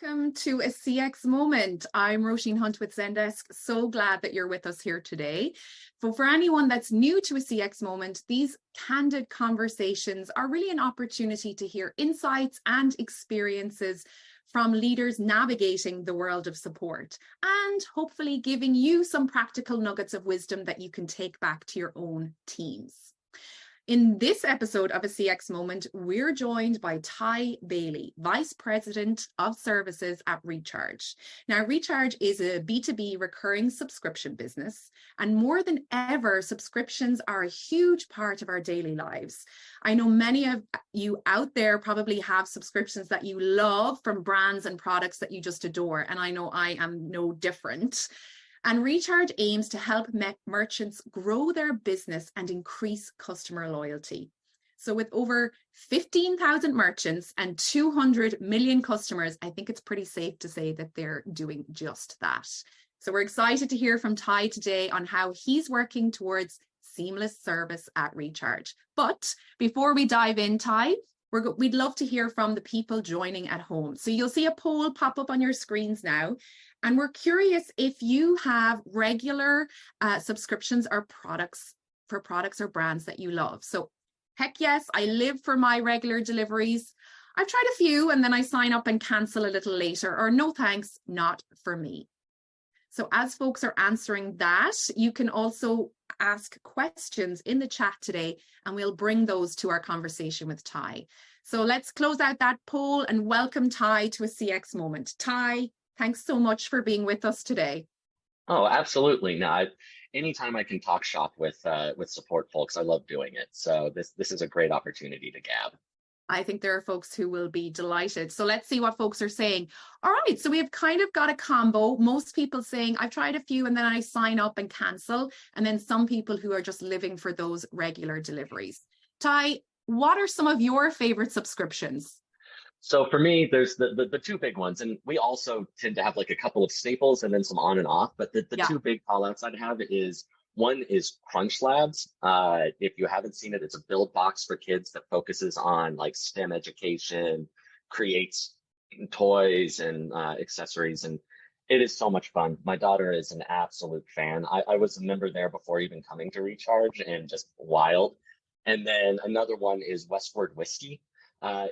Welcome to a CX moment. I'm Roisin Hunt with Zendesk. So glad that you're with us here today. For anyone that's new to a CX moment, these candid conversations are really an opportunity to hear insights and experiences from leaders navigating the world of support and hopefully giving you some practical nuggets of wisdom that you can take back to your own teams. In this episode of A CX Moment, we're joined by Ty Bailey, Vice President of Services at Recharge. Now, Recharge is a B2B recurring subscription business, and more than ever, subscriptions are a huge part of our daily lives. I know many of you out there probably have subscriptions that you love from brands and products that you just adore, and I know I am no different. And Recharge aims to help merchants grow their business and increase customer loyalty. So with over 15,000 merchants and 200 million customers, I think it's pretty safe to say that they're doing just that. So we're excited to hear from Ty today on how he's working towards seamless service at Recharge. But before we dive in, Ty, we'd love to hear from the people joining at home. So you'll see a poll pop up on your screens now. And we're curious if you have regular subscriptions or products or brands that you love. So heck yes, I live for my regular deliveries. I've tried a few and then I sign up and cancel a little later, or no thanks, not for me. So as folks are answering that, you can also ask questions in the chat today and we'll bring those to our conversation with Ty. So let's close out that poll and welcome Ty to a CX moment. Ty, thanks so much for being with us today. Oh, absolutely. No, anytime I can talk shop with support folks, I love doing it. So this is a great opportunity to gab. I think there are folks who will be delighted. So let's see what folks are saying. All right, so we have kind of got a combo. Most people saying, I've tried a few and then I sign up and cancel. And then some people who are just living for those regular deliveries. Ty, what are some of your favorite subscriptions? So for me, there's the two big ones. And we also tend to have like a couple of staples and then some on and off. But the two big call outs I'd have is one is Crunch Labs. If you haven't seen it, it's a build box for kids that focuses on like STEM education, creates toys and accessories. And it is so much fun. My daughter is an absolute fan. I was a member there before even coming to Recharge and just wild. And then another one is Westward Whiskey.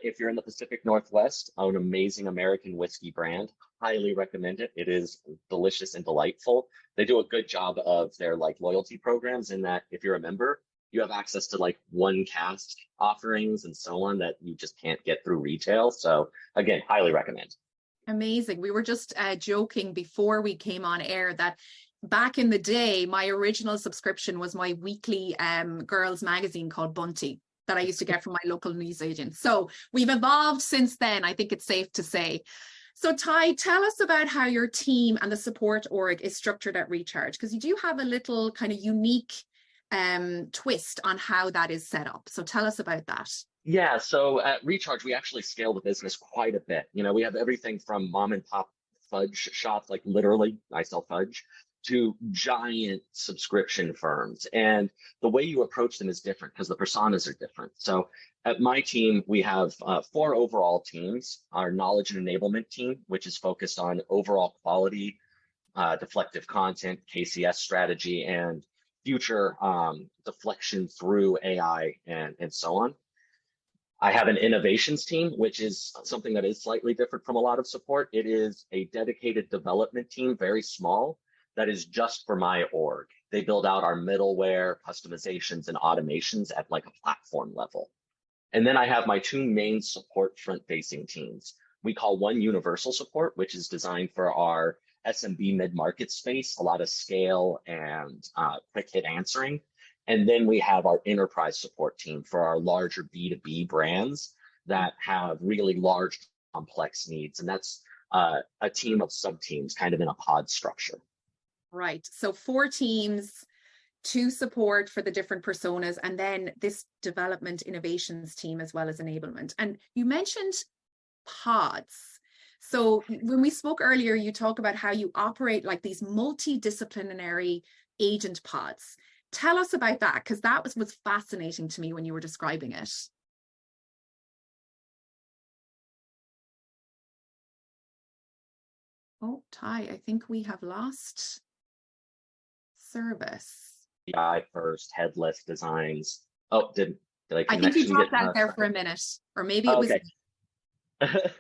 If you're in the Pacific Northwest, an amazing American whiskey brand, highly recommend it. It is delicious and delightful. They do a good job of their like loyalty programs in that if you're a member, you have access to like one cask offerings and so on that you just can't get through retail. So again, highly recommend. Amazing. We were just joking before we came on air that back in the day, my original subscription was my weekly girls magazine called Bunty that I used to get from my local news agent. So we've evolved since then, I think it's safe to say. So Ty, tell us about how your team and the support org is structured at Recharge, because you do have a little kind of unique twist on how that is set up. So tell us about that. Yeah, so at Recharge, we actually scale the business quite a bit. You know, we have everything from mom and pop fudge shops, like literally, I sell fudge, to giant subscription firms. And the way you approach them is different because the personas are different. So at my team, we have 4 overall teams. Our knowledge and enablement team, which is focused on overall quality, deflective content, KCS strategy, and future deflection through AI and so on. I have an innovations team, which is something that is slightly different from a lot of support. It is a dedicated development team, very small, that is just for my org. They build out our middleware, customizations, and automations at like a platform level. And then I have my 2 main support front-facing teams. We call one universal support, which is designed for our SMB mid-market space, a lot of scale and quick hit answering. And then we have our enterprise support team for our larger B2B brands that have really large, complex needs. And that's a team of sub-teams kind of in a pod structure. Right. So 4 teams, 2 support for the different personas, and then this development innovations team as well as enablement. And you mentioned pods. So when we spoke earlier, you talk about how you operate like these multidisciplinary agent pods. Tell us about that, because that was fascinating to me when you were describing it. Oh, Ty, I think we have lost service. AI first, headless designs. Oh, did I I think you connection get dropped out there for stuck? a minute, or maybe it was. Okay.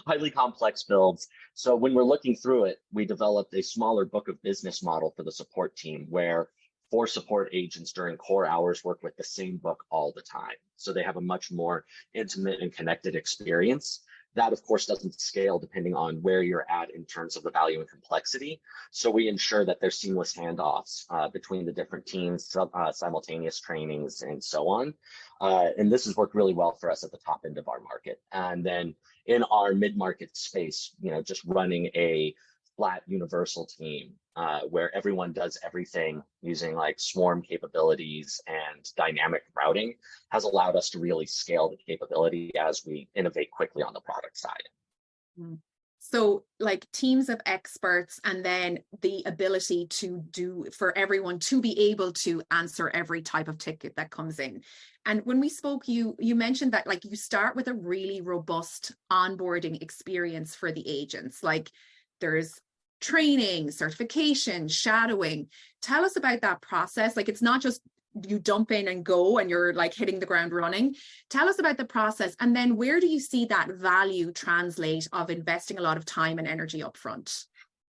Highly complex builds. So when we're looking through it, we developed a smaller book of business model for the support team where 4 support agents during core hours work with the same book all the time. So they have a much more intimate and connected experience. That, of course, doesn't scale depending on where you're at in terms of the value and complexity. So we ensure that there's seamless handoffs between the different teams, simultaneous trainings, and so on. And this has worked really well for us at the top end of our market. And then in our mid-market space, just running a flat universal team where everyone does everything using like swarm capabilities and dynamic routing has allowed us to really scale the capability as we innovate quickly on the product side. So like teams of experts, and then the ability to for everyone to be able to answer every type of ticket that comes in. And when we spoke, you mentioned that like you start with a really robust onboarding experience for the agents. Like there's training, certification, shadowing. Tell us about that process. Like it's not just you dump in and go and you're like hitting the ground running. Tell us about the process, and then where do you see that value translate of investing a lot of time and energy up front?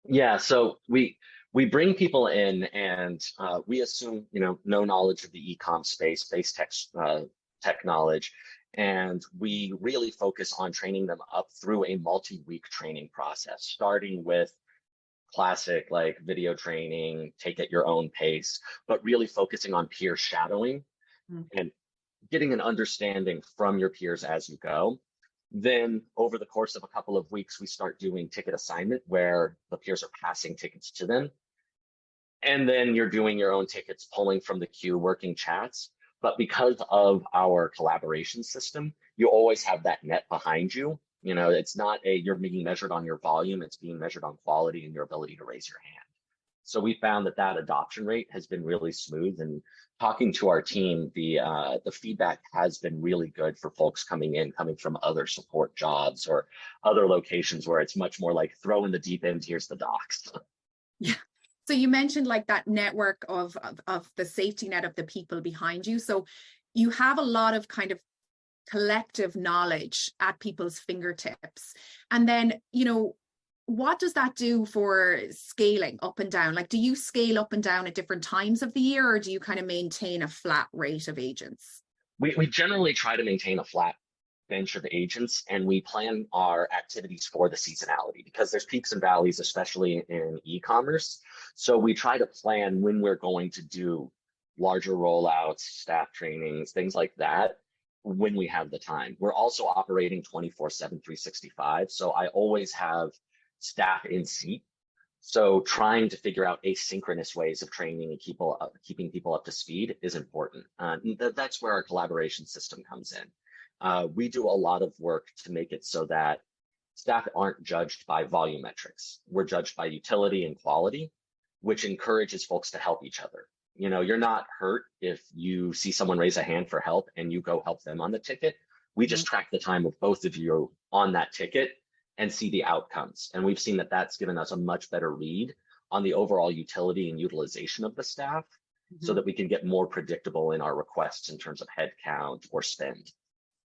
Yeah, so we bring people in and we assume no knowledge of the e-com space, base tech knowledge, and we really focus on training them up through a multi-week training process, starting with classic like video training, take at your own pace, but really focusing on peer shadowing and getting an understanding from your peers as you go. Then over the course of a couple of weeks, we start doing ticket assignment where the peers are passing tickets to them. And then you're doing your own tickets, pulling from the queue, working chats. But because of our collaboration system, you always have that net behind you. It's not you're being measured on your volume, it's being measured on quality and your ability to raise your hand. So we found that adoption rate has been really smooth, and talking to our team, the feedback has been really good for folks coming from other support jobs or other locations where it's much more like throw in the deep end, here's the docs. Yeah. So you mentioned like that network of the safety net of the people behind you. So you have a lot of kind of collective knowledge at people's fingertips. And then, what does that do for scaling up and down? Like, do you scale up and down at different times of the year, or do you kind of maintain a flat rate of agents? We generally try to maintain a flat bench of agents, and we plan our activities for the seasonality because there's peaks and valleys, especially in e-commerce. So we try to plan when we're going to do larger rollouts, staff trainings, things like that, when we have the time. We're also operating 24/7, 365. So I always have staff in seat. So trying to figure out asynchronous ways of training and keeping people up to speed is important. That's where our collaboration system comes in. We do a lot of work to make it so that staff aren't judged by volume metrics. We're judged by utility and quality, which encourages folks to help each other. You're not hurt if you see someone raise a hand for help and you go help them on the ticket. We just track the time of both of you on that ticket and see the outcomes. And we've seen that that's given us a much better read on the overall utility and utilization of the staff so that we can get more predictable in our requests in terms of headcount or spend.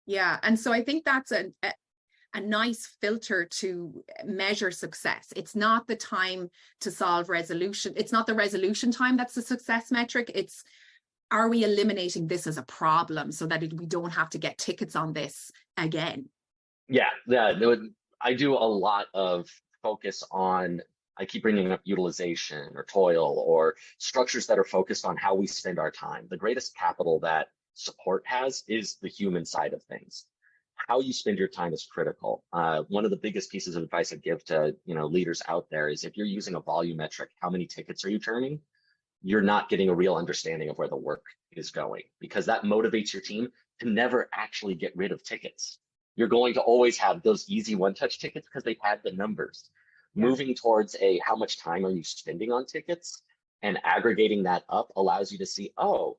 Yeah. And so I think that's a nice filter to measure success. It's not the time to solve resolution. It's not the resolution time that's the success metric. It's, are we eliminating this as a problem so that we don't have to get tickets on this again? Yeah. I do a lot of focus on, I keep bringing up utilization or toil or structures that are focused on how we spend our time. The greatest capital that support has is the human side of things. How you spend your time is critical. One of the biggest pieces of advice I give to leaders out there is if you're using a volume metric, how many tickets are you turning? You're not getting a real understanding of where the work is going, because that motivates your team to never actually get rid of tickets. You're going to always have those easy one-touch tickets because they have the numbers. Yeah. Moving towards how much time are you spending on tickets and aggregating that up allows you to see, oh,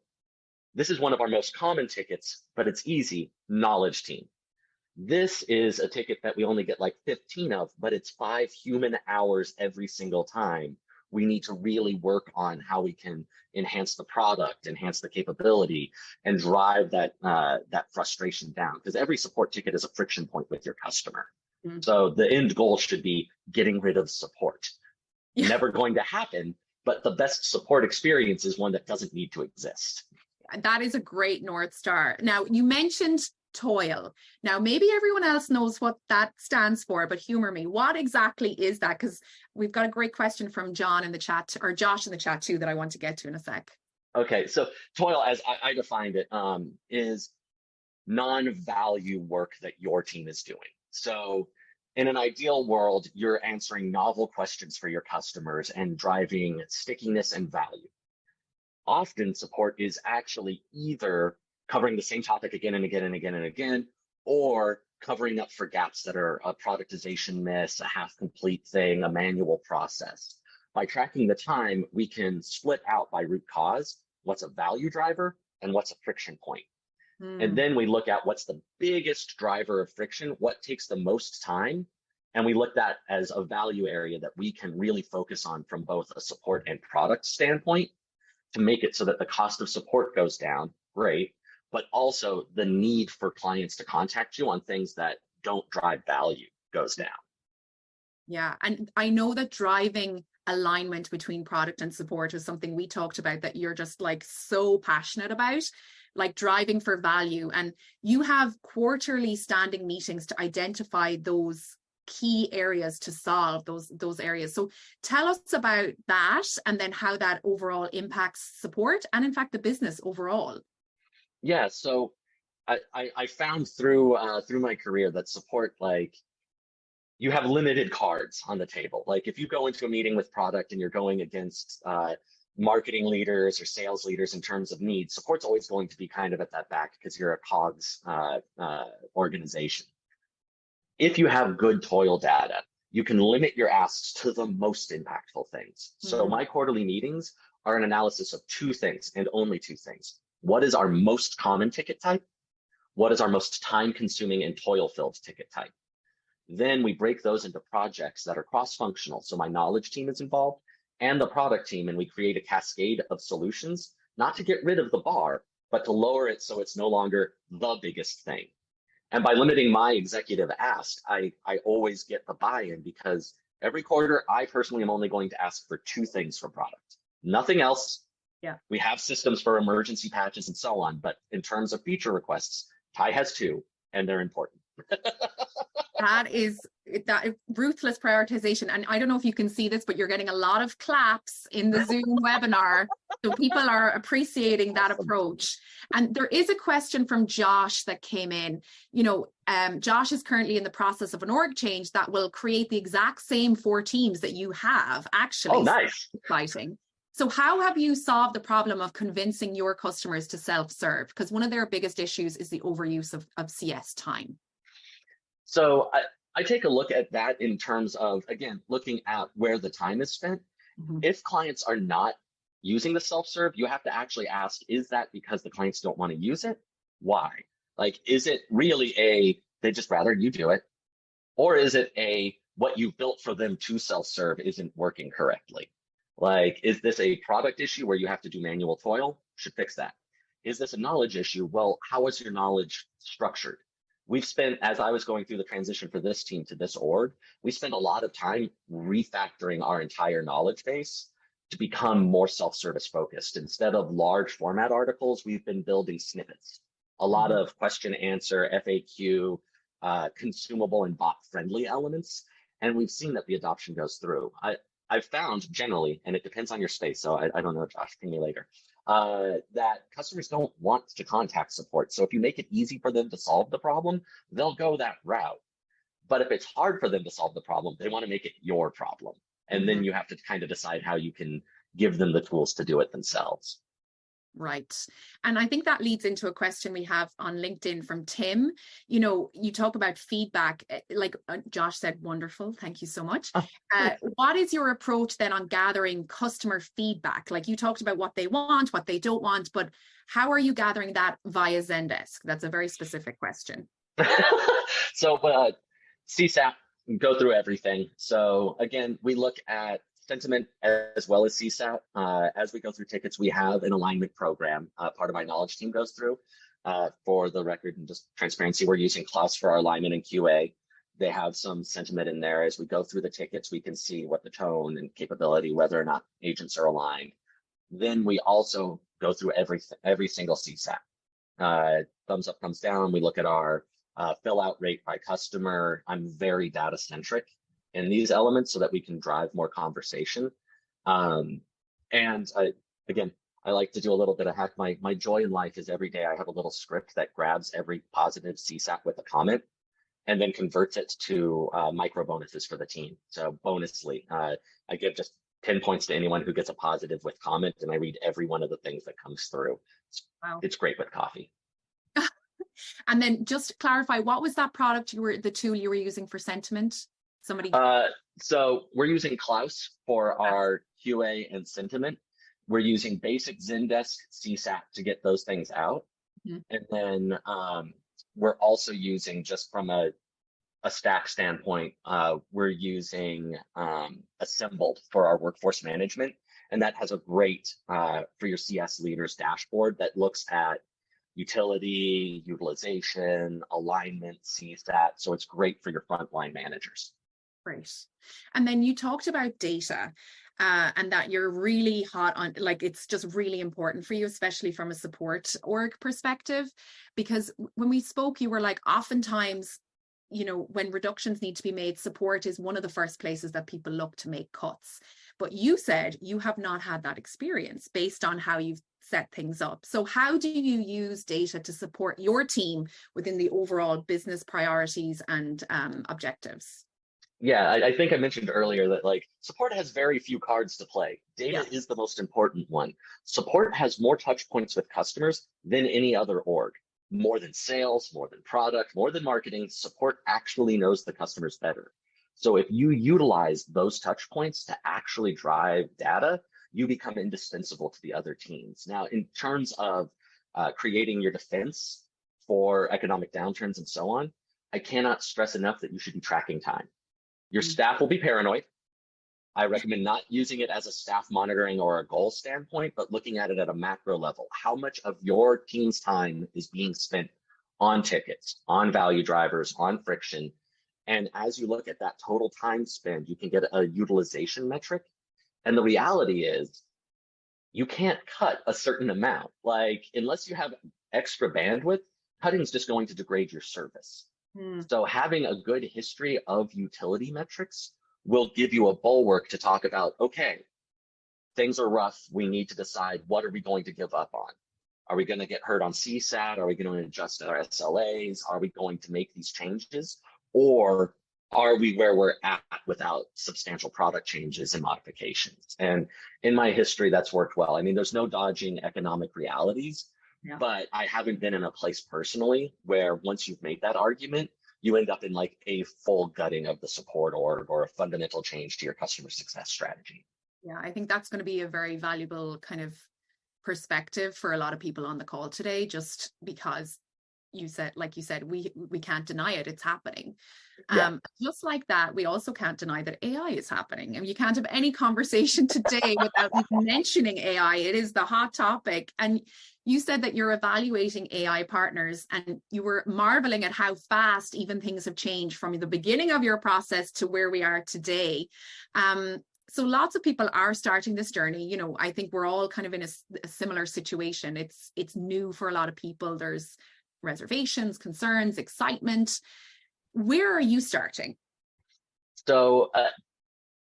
this is one of our most common tickets, but it's easy, knowledge team. This is a ticket that we only get like 15 of, but it's 5 human hours every single time. We need to really work on how we can enhance the product, enhance the capability, and drive that frustration down. Because every support ticket is a friction point with your customer. Mm. So the end goal should be getting rid of support. Yeah. Never going to happen, but the best support experience is one that doesn't need to exist. That is a great North Star. Now, you mentioned Toil. Now, maybe everyone else knows what that stands for, but humor me. What exactly is that? Because we've got a great question from John in the chat, or Josh in the chat too, that I want to get to in a sec. Okay, so Toil, as I defined it, is non-value work that your team is doing. So in an ideal world, you're answering novel questions for your customers and driving stickiness and value. Often support is actually either covering the same topic again and again and again and again, or covering up for gaps that are a productization miss, a half-complete thing, a manual process. By tracking the time, we can split out by root cause what's a value driver and what's a friction point. And then we look at what's the biggest driver of friction, what takes the most time, and we look at as a value area that we can really focus on from both a support and product standpoint to make it so that the cost of support goes down, great, but also the need for clients to contact you on things that don't drive value goes down. Yeah, and I know that driving alignment between product and support is something we talked about that you're just like so passionate about, like driving for value. And you have quarterly standing meetings to identify those key areas to solve those areas. So tell us about that, and then how that overall impacts support and in fact the business overall. Yeah, so I found through my career that support, like, you have limited cards on the table. Like if you go into a meeting with product and you're going against marketing leaders or sales leaders in terms of needs, support's always going to be kind of at that back because you're a COGS organization. If you have good Toil data, you can limit your asks to the most impactful things. So my quarterly meetings are an analysis of two things and only two things. What is our most common ticket type? What is our most time-consuming and toil-filled ticket type? Then we break those into projects that are cross-functional. So my knowledge team is involved and the product team, and we create a cascade of solutions, not to get rid of the bar, but to lower it so it's no longer the biggest thing. And by limiting my executive ask, I always get the buy-in, because every quarter, I personally am only going to ask for two things from product, nothing else. Yeah. We have systems for emergency patches and so on, but in terms of feature requests, Ty has two, and they're important. That is that ruthless prioritization. And I don't know if you can see this, but you're getting a lot of claps in the Zoom webinar. So people are appreciating that approach. And there is a question from Josh that came in. You know, Josh is currently in the process of an org change that will create the exact same 4 teams that you have, actually. Oh, nice. Exciting. So how have you solved the problem of convincing your customers to self-serve? Because one of their biggest issues is the overuse of CS time. So I take a look at that in terms of, again, looking at where the time is spent. If clients are not using the self-serve, you have to actually ask, is that because the clients don't want to use it? Why? Like, is it really they just rather you do it? Or is it what you built for them to self-serve isn't working correctly? Like, is this a product issue where you have to do manual toil? Should fix that. Is this a knowledge issue? Well, how is your knowledge structured? We've spent, as I was going through the transition for this team to this org, we spent a lot of time refactoring our entire knowledge base to become more self-service focused. Instead of large format articles, we've been building snippets. A lot of question answer, FAQ, consumable and bot friendly elements. And we've seen that the adoption goes through. I've found generally, and it depends on your space, so I don't know, Josh, ping me later, that customers don't want to contact support. So if you make it easy for them to solve the problem, they'll go that route. But if it's hard for them to solve the problem, they want to make it your problem. And then you have to kind of decide how you can give them the tools to do it themselves. Right. And I think that leads into a question we have on LinkedIn from Tim. You know, you talk about feedback, like Josh said, wonderful. Thank you so much. What is your approach then on gathering customer feedback? Like you talked about what they want, what they don't want, but how are you gathering that via Zendesk? That's a very specific question. So, CSAT, go through everything. So again, we look at sentiment as well as CSAT. As we go through tickets, we have an alignment program part of my knowledge team goes through. For the record and just transparency, we're using Klaus for our alignment and QA. They have some sentiment in there. As we go through the tickets, we can see what the tone and capability, whether or not agents are aligned. Then we also go through every single CSAT. Thumbs up, thumbs down. We look at our fill out rate by customer. I'm very data centric in these elements so that we can drive more conversation. And again, I like to do a little bit of hack. My joy in life is every day I have a little script that grabs every positive CSAT with a comment and then converts it to micro bonuses for the team. So bonusly, I give just 10 points to anyone who gets a positive with comment, and I read every one of the things that comes through. Wow. It's great with coffee. And then just to clarify, what was that product the tool you were using for sentiment? Somebody. So we're using Klaus for our QA and sentiment. We're using basic Zendesk CSAT to get those things out. Mm-hmm. And then we're also using, just from a stack standpoint, we're using Assembled for our workforce management. And that has a great, for your CS leaders dashboard that looks at utility, utilization, alignment, CSAT. So it's great for your frontline managers. Great. And then you talked about data and that you're really hot on, like, it's just really important for you, especially from a support org perspective, because when we spoke, you were like, oftentimes, you know, when reductions need to be made, support is one of the first places that people look to make cuts. But you said you have not had that experience based on how you've set things up. So how do you use data to support your team within the overall business priorities and objectives? Yeah, I think I mentioned earlier that like support has very few cards to play. Data is the most important one. Support has more touch points with customers than any other org. More than sales, more than product, more than marketing, support actually knows the customers better. So if you utilize those touch points to actually drive data, you become indispensable to the other teams. Now, in terms of creating your defense for economic downturns and so on, I cannot stress enough that you should be tracking time. Your staff will be paranoid. I recommend not using it as a staff monitoring or a goal standpoint, but looking at it at a macro level. How much of your team's time is being spent on tickets, on value drivers, on friction? And as you look at that total time spent, you can get a utilization metric. And the reality is you can't cut a certain amount. Like, unless you have extra bandwidth, cutting is just going to degrade your service. So having a good history of utility metrics will give you a bulwark to talk about, okay, things are rough. We need to decide, what are we going to give up on? Are we going to get hurt on CSAT? Are we going to adjust our SLAs? Are we going to make these changes? Or are we where we're at without substantial product changes and modifications? And in my history, that's worked well. I mean, there's no dodging economic realities. Yeah. But I haven't been in a place personally where once you've made that argument, you end up in like a full gutting of the support org or a fundamental change to your customer success strategy. Yeah, I think that's going to be a very valuable kind of perspective for a lot of people on the call today, just because you said, like you said, we can't deny it, it's happening. Yeah. Just like that, we also can't deny that AI is happening. And you can't have any conversation today without mentioning AI. It is the hot topic. And you said that you're evaluating AI partners and you were marveling at how fast even things have changed from the beginning of your process to where we are today. So lots of people are starting this journey. You know, I think we're all kind of in a similar situation. It's new for a lot of people. There's reservations, concerns, excitement. Where are you starting? So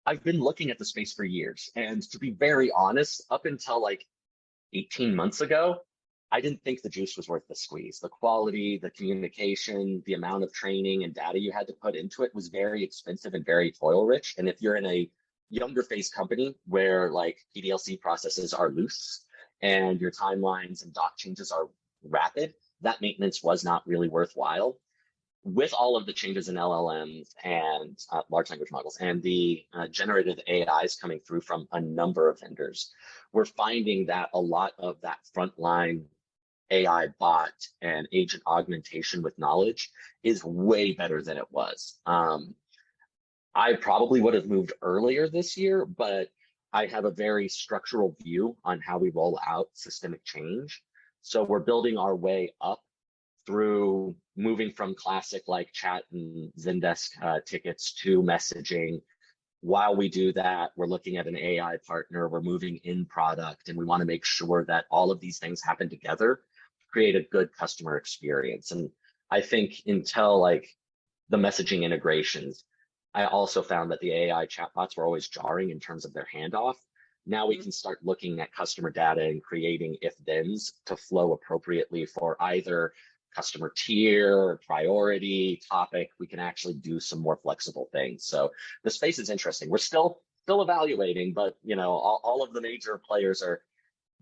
I've been looking at the space for years. And to be very honest, up until like 18 months ago, I didn't think the juice was worth the squeeze. The quality, the communication, the amount of training and data you had to put into it was very expensive and very toil rich. And if you're in a younger phase company where like PDLC processes are loose and your timelines and doc changes are rapid, that maintenance was not really worthwhile. With all of the changes in LLMs and large language models and the generative AIs coming through from a number of vendors, we're finding that a lot of that frontline AI bot and agent augmentation with knowledge is way better than it was. I probably would have moved earlier this year, but I have a very structural view on how we roll out systemic change. So we're building our way up through moving from classic like chat and Zendesk tickets to messaging. While we do that, we're looking at an AI partner, we're moving in product, and we want to make sure that all of these things happen together to create a good customer experience. And I think until like the messaging integrations, I also found that the AI chatbots were always jarring in terms of their handoff. Now we can start looking at customer data and creating if-thens to flow appropriately for either customer tier, priority, topic. We can actually do some more flexible things. So the space is interesting. We're still evaluating, but you know, all of the major players are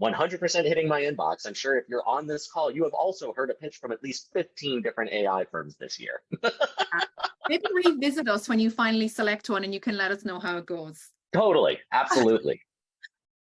100% hitting my inbox. I'm sure if you're on this call, you have also heard a pitch from at least 15 different AI firms this year. Maybe revisit us when you finally select one and you can let us know how it goes. Totally. Absolutely.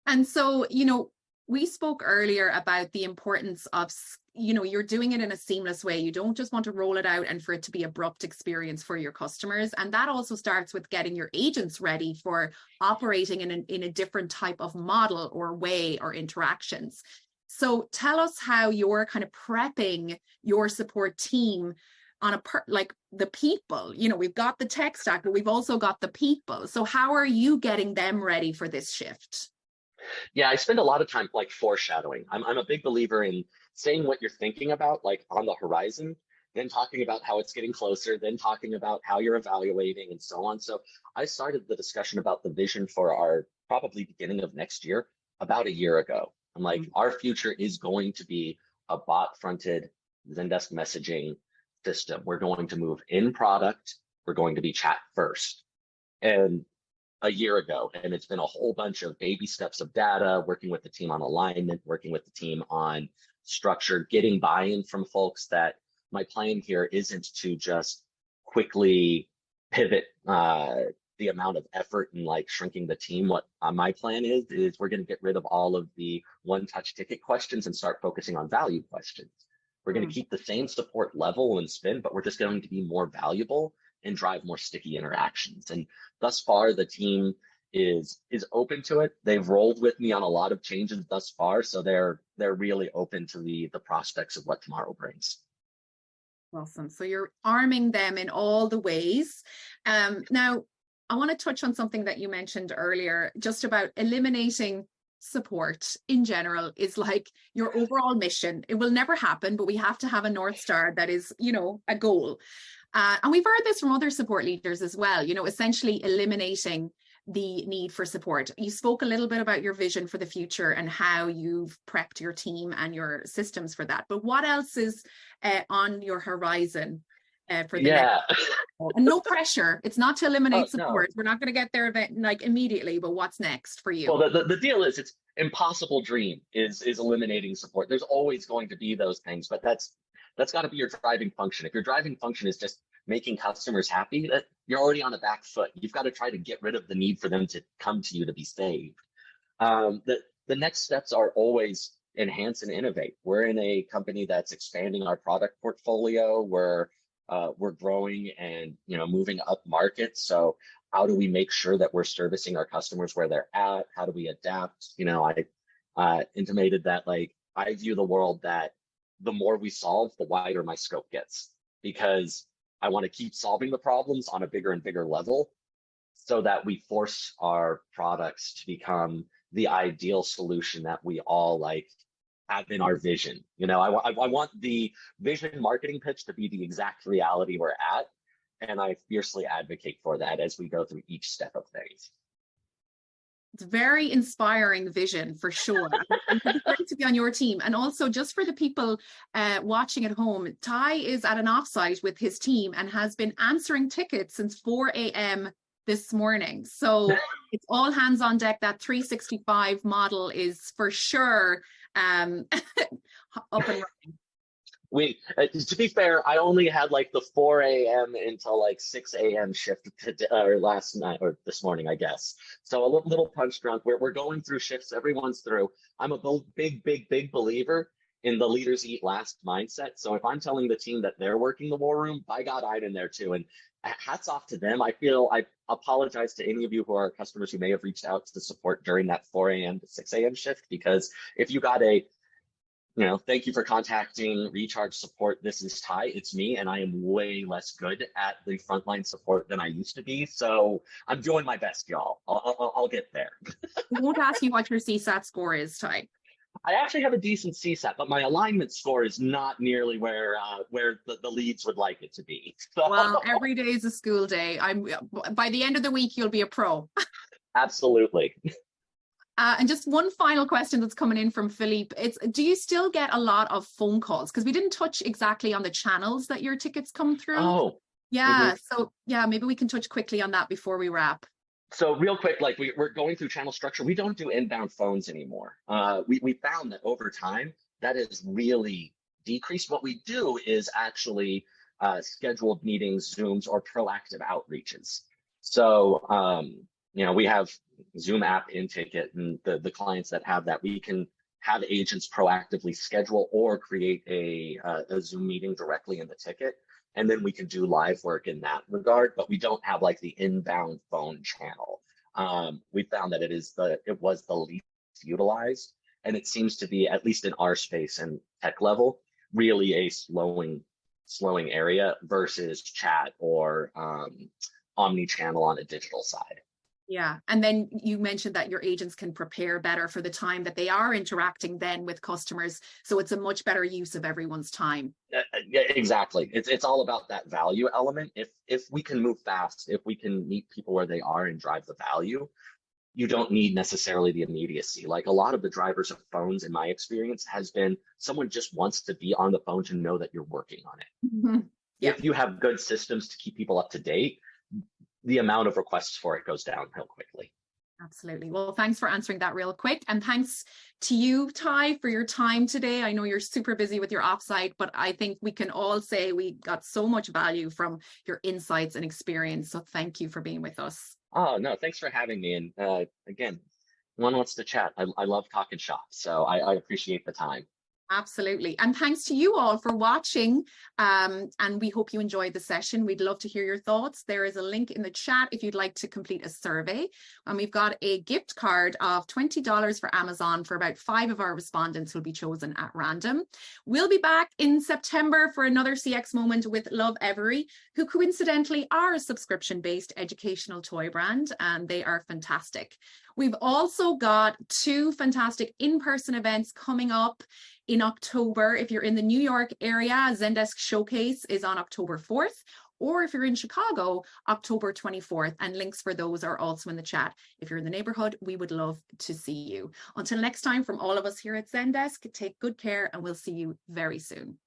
And so, you know, we spoke earlier about the importance of, you know, you're doing it in a seamless way. You don't just want to roll it out and for it to be abrupt experience for your customers. And that also starts with getting your agents ready for operating in a different type of model or way or interactions. So tell us how you're kind of prepping your support team on like the people. You know, we've got the tech stack, but we've also got the people. So how are you getting them ready for this shift? Yeah, I spend a lot of time like foreshadowing. I'm a big believer in saying what you're thinking about, like on the horizon, then talking about how it's getting closer, then talking about how you're evaluating and so on. So I started the discussion about the vision for our probably beginning of next year about a year ago. I'm like, our future is going to be a bot-fronted Zendesk messaging system. We're going to move in product. We're going to be chat first. And a year ago, and it's been a whole bunch of baby steps of data, working with the team on alignment, working with the team on structure, getting buy-in from folks that my plan here isn't to just quickly pivot the amount of effort and like shrinking the team. What my plan is we're going to get rid of all of the one-touch ticket questions and start focusing on value questions. We're going to keep the same support level and spin, but we're just going to be more valuable and drive more sticky interactions. And thus far, the team is open to it. They've rolled with me on a lot of changes thus far, so they're really open to the prospects of what tomorrow brings. Awesome. So you're arming them in all the ways. Now, I want to touch on something that you mentioned earlier, just about eliminating support in general is like your overall mission. It will never happen, but we have to have a North Star that is, you know, a goal. And we've heard this from other support leaders as well, you know, essentially eliminating the need for support. You spoke a little bit about your vision for the future and how you've prepped your team and your systems for that. But what else is on your horizon for the next? And no pressure. It's not to eliminate support. No. We're not going to get there like immediately, but what's next for you? Well, the deal is it's impossible dream is eliminating support. There's always going to be those things, but that's got to be your driving function. If your driving function is just making customers happy, that you're already on a back foot. You've got to try to get rid of the need for them to come to you to be saved. The next steps are always enhance and innovate. We're in a company that's expanding our product portfolio. We're growing and moving up market. So how do we make sure that we're servicing our customers where they're at? How do we adapt? I intimated that like I view the world that the more we solve, the wider my scope gets, because I want to keep solving the problems on a bigger and bigger level so that we force our products to become the ideal solution that we all like have in our vision. I want the vision marketing pitch to be the exact reality we're at. And I fiercely advocate for that as we go through each step of things. It's very inspiring vision for sure. It's great to be on your team. And also just for the people watching at home, Ty is at an offsite with his team and has been answering tickets since 4 a.m. this morning. So it's all hands on deck. That 365 model is for sure up and running. To be fair, I only had like the 4 a.m. until like 6 a.m. shift or last night or this morning, I guess. So a little punch drunk. We're going through shifts. Everyone's through. I'm a big believer in the leaders eat last mindset. So if I'm telling the team that they're working the war room, by God, I'm in there too. And hats off to them. I apologize to any of you who are customers who may have reached out to the support during that 4 a.m. to 6 a.m. shift, because if you got thank you for contacting Recharge support. This is Ty. It's me, and I am way less good at the frontline support than I used to be. So I'm doing my best, y'all. I'll get there. We won't ask you what your CSAT score is, Ty. I actually have a decent CSAT, but my alignment score is not nearly where the leads would like it to be. So. Well, every day is a school day. By the end of the week, you'll be a pro. Absolutely. And just one final question that's coming in from Philippe. Do you still get a lot of phone calls? Because we didn't touch exactly on the channels that your tickets come through. Oh. Yeah. Mm-hmm. So yeah, maybe we can touch quickly on that before we wrap. So real quick, like we're going through channel structure. We don't do inbound phones anymore. We found that over time that has really decreased. What we do is actually scheduled meetings, Zooms, or proactive outreaches. So we have Zoom app in ticket, and the clients that have that, we can have agents proactively schedule or create a Zoom meeting directly in the ticket. And then we can do live work in that regard, but we don't have like the inbound phone channel. We found that it was the least utilized, and it seems to be, at least in our space and tech level, really a slowing area versus chat or omni-channel on a digital side. Yeah. And then you mentioned that your agents can prepare better for the time that they are interacting then with customers. So it's a much better use of everyone's time. Yeah, exactly. It's all about that value element. If we can move fast, if we can meet people where they are and drive the value, you don't need necessarily the immediacy. Like a lot of the drivers of phones, in my experience, has been someone just wants to be on the phone to know that you're working on it. Mm-hmm. Yeah. If you have good systems to keep people up to date, the amount of requests for it goes downhill quickly. Absolutely. Well, thanks for answering that real quick. And thanks to you, Ty, for your time today. I know you're super busy with your offsite, but I think we can all say we got so much value from your insights and experience. So thank you for being with us. Oh, no, thanks for having me. And again, one wants to chat. I love talking shop, so I appreciate the time. Absolutely. And thanks to you all for watching. And we hope you enjoyed the session. We'd love to hear your thoughts. There is a link in the chat if you'd like to complete a survey. And we've got a gift card of $20 for Amazon for about 5 of our respondents who will be chosen at random. We'll be back in September for another CX moment with Love Every, who coincidentally are a subscription-based educational toy brand, and they are fantastic. We've also got 2 fantastic in-person events coming up in October. If you're in the New York area, Zendesk Showcase is on October 4th, or if you're in Chicago, October 24th, and links for those are also in the chat. If you're in the neighborhood, we would love to see you. Until next time, from all of us here at Zendesk, take good care, and we'll see you very soon.